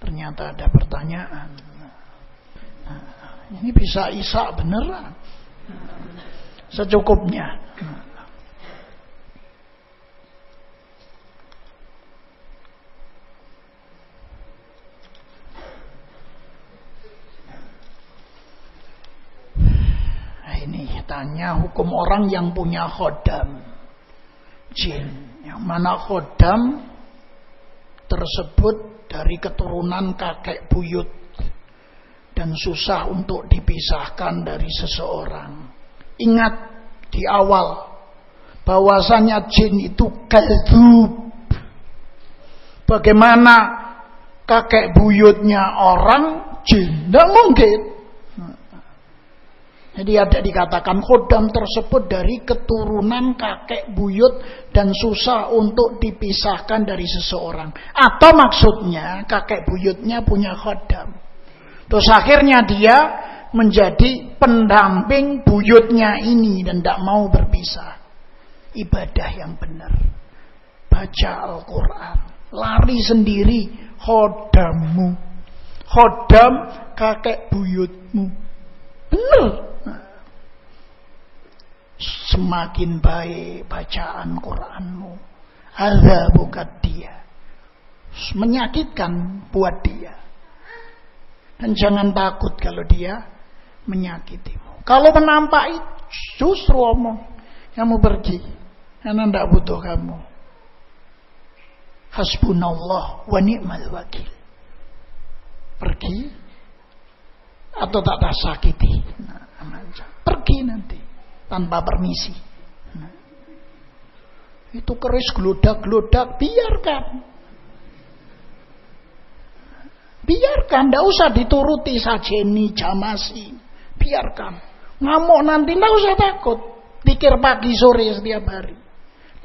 ternyata ada pertanyaan. Ini bisa Isa beneran. Secukupnya. Ini tanya hukum orang yang punya khodam jin. Yang mana khodam tersebut dari keturunan kakek buyut dan susah untuk dipisahkan dari seseorang. Ingat di awal bahwasanya jin itu kadzub. Bagaimana kakek buyutnya orang jin? Tidak mungkin. Jadi ada dikatakan khodam tersebut dari keturunan kakek buyut dan susah untuk dipisahkan dari seseorang. Atau maksudnya kakek buyutnya punya khodam. Terus akhirnya dia menjadi pendamping buyutnya ini dan tidak mau berpisah. Ibadah yang benar. Baca Al-Quran. Lari sendiri khodammu. Khodam kakek buyutmu. Benar. Semakin baik bacaan Quranmu, azabukat dia, menyakitkan buat dia. Dan jangan takut kalau dia menyakitimu. Kalau menampaki justru omong, kamu pergi, karena tidak butuh kamu. Hasbunallah wa ni'mal wakil. Pergi atau tak sakiti. Pergi nanti tanpa permisi. Itu keris gelodak-gelodak, biarkan. Biarkan, tidak usah dituruti sajeni jamasi. Biarkan. Ngamuk nanti, tidak usah takut. Pikir pagi sore setiap hari.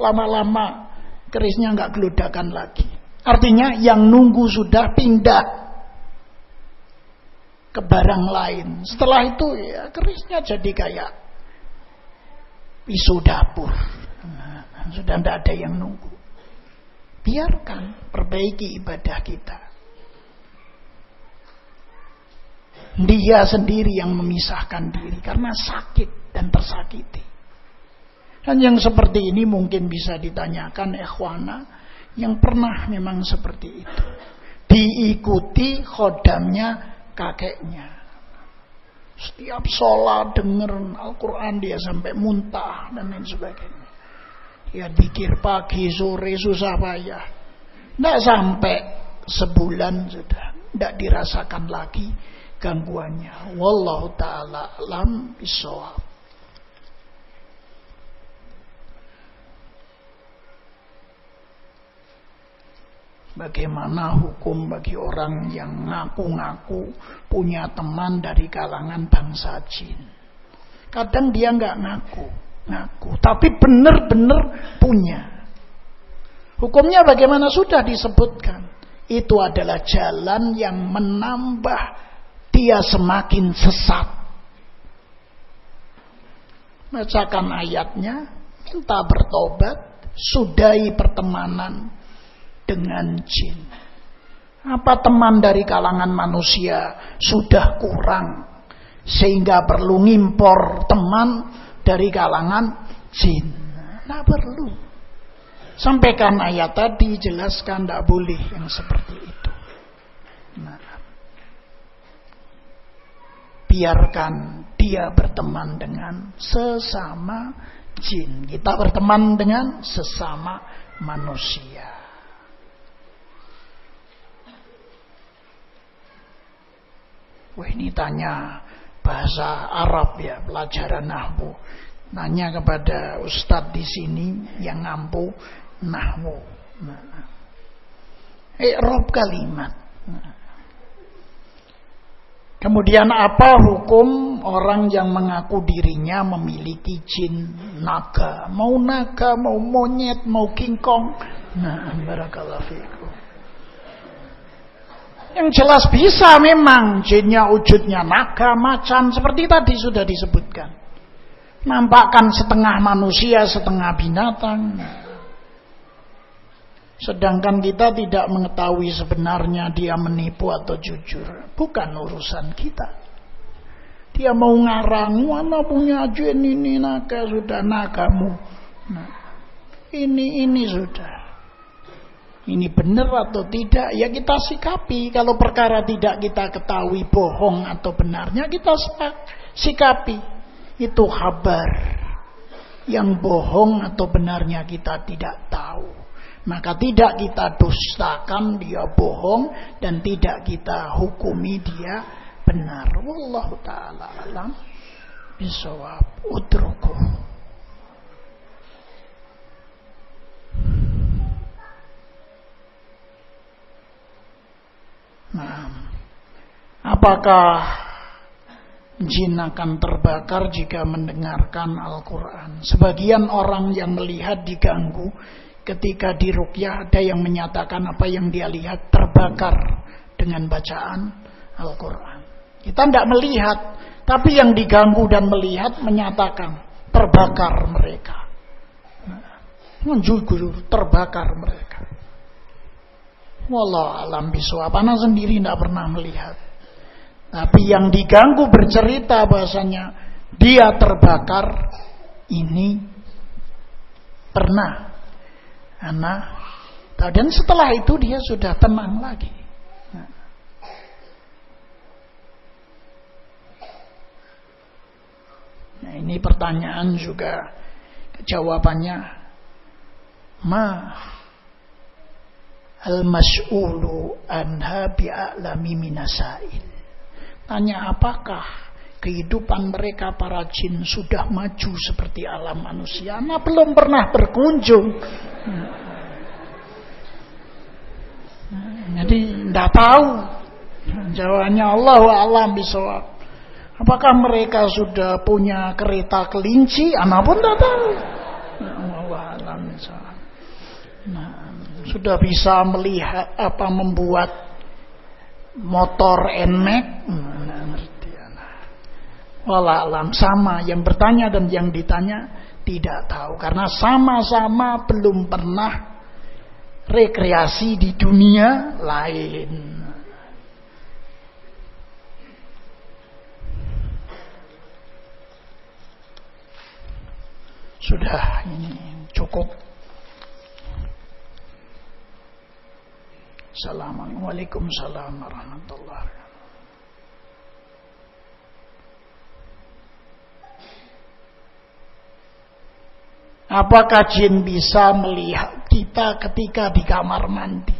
Lama-lama kerisnya nggak gelodakan lagi. Artinya yang nunggu sudah pindah ke barang lain. Setelah itu ya kerisnya jadi kayak pisau dapur. Sudah tidak ada yang nunggu. Biarkan, perbaiki ibadah kita. Dia sendiri yang memisahkan diri karena sakit dan tersakiti. Dan yang seperti ini mungkin bisa ditanyakan ikhwana yang pernah memang seperti itu. Diikuti khodamnya kakeknya. Setiap sholat denger Al-Quran dia sampai muntah dan lain sebagainya. Dia dikir pagi sore susah payah. Tidak sampai sebulan sudah tidak dirasakan lagi gangguannya. Wallahu ta'ala alam bisawab. Bagaimana hukum bagi orang yang ngaku-ngaku punya teman dari kalangan bangsa jin? Kadang dia nggak ngaku, tapi benar-benar punya. Hukumnya bagaimana sudah disebutkan. Itu adalah jalan yang menambah dia semakin sesat. Bacakan ayatnya, minta bertobat, sudahi pertemanan dengan jin. Apa teman dari kalangan manusia sudah kurang sehingga perlu ngimpor teman dari kalangan jin? Tidak perlu. Sampaikan ayat tadi, jelaskan tidak boleh yang seperti itu. Biarkan dia berteman dengan sesama jin. Kita berteman dengan sesama manusia. Wah, ini tanya bahasa Arab ya, pelajaran nahwu. Nanya kepada ustadz di sini yang ngampu nahwu. I'rab kalimat. Kemudian apa hukum orang yang mengaku dirinya memiliki jin naga? Mau naga, mau monyet, mau kingkong. Barakallahu fiikum. Yang jelas bisa memang jinnya wujudnya naga, macan, seperti tadi sudah disebutkan. Nampakkan setengah manusia, setengah binatang. Sedangkan kita tidak mengetahui sebenarnya dia menipu atau jujur. Bukan urusan kita. Dia mau ngarang, mana punya jin ini naga, sudah nagamu. Nah, ini sudah. Ini benar atau tidak, ya kita sikapi. Kalau perkara tidak kita ketahui bohong atau benarnya, kita sikapi. Itu kabar. Yang bohong atau benarnya kita tidak tahu. Maka tidak kita dustakan dia bohong dan tidak kita hukumi dia benar. Wallahu ta'ala alam bisawab. Utruku. Nah, apakah jin akan terbakar jika mendengarkan Al-Quran? Sebagian orang yang melihat diganggu ketika diruqyah, ada yang menyatakan apa yang dia lihat terbakar dengan bacaan Al-Quran. Kita tidak melihat, tapi yang diganggu dan melihat menyatakan terbakar mereka. Menjugur terbakar mereka. Wallahu a'lam bishawab. Ana sendiri tidak pernah melihat. Tapi yang diganggu bercerita bahasanya dia terbakar, ini pernah. Dan setelah itu dia sudah tenang lagi. Nah, ini pertanyaan juga jawabannya al-mas'ulu anha bi'a'lami minasail. Tanya apakah kehidupan mereka para jin sudah maju seperti alam manusia? Nah, belum pernah berkunjung. Jadi tidak tahu. Jawabannya Allahu a'lam bishawab. Apakah mereka sudah punya kereta kelinci? Ana pun tidak tahu. Allahu a'lam bishawab. Nah, sudah bisa melihat membuat motor NMAX. Wallahu a'lam. Sama yang bertanya dan yang ditanya tidak tahu, karena sama-sama belum pernah rekreasi di dunia lain. Sudah, ini cukup. Assalamualaikum warahmatullahi wabarakatuh. Apakah jin bisa melihat kita ketika di kamar mandi?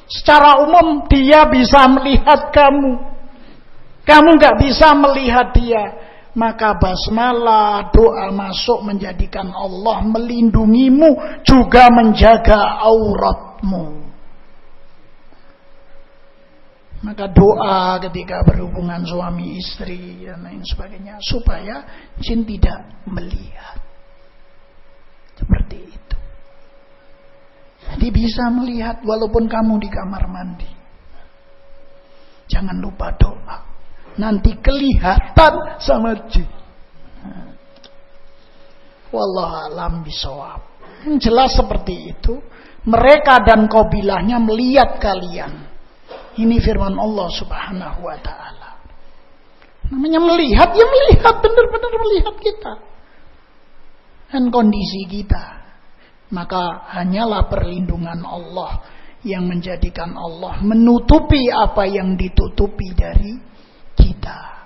Secara umum dia bisa melihat kamu. Kamu nggak bisa melihat dia. Maka basmalah, doa masuk menjadikan Allah melindungimu, juga menjaga auratmu. Maka doa ketika berhubungan suami istri dan lain sebagainya, supaya jin tidak melihat. Seperti itu. Jadi bisa melihat walaupun kamu di kamar mandi. Jangan lupa doa. Nanti kelihatan sama jin. Wallahu a'lam bishawab. Yang jelas seperti itu. Mereka dan kabilahnya melihat kalian. Ini firman Allah Subhanahu wa ta'ala. Namanya melihat, ya melihat, benar-benar melihat kita dan kondisi kita. Maka hanyalah perlindungan Allah yang menjadikan Allah menutupi apa yang ditutupi dari kita.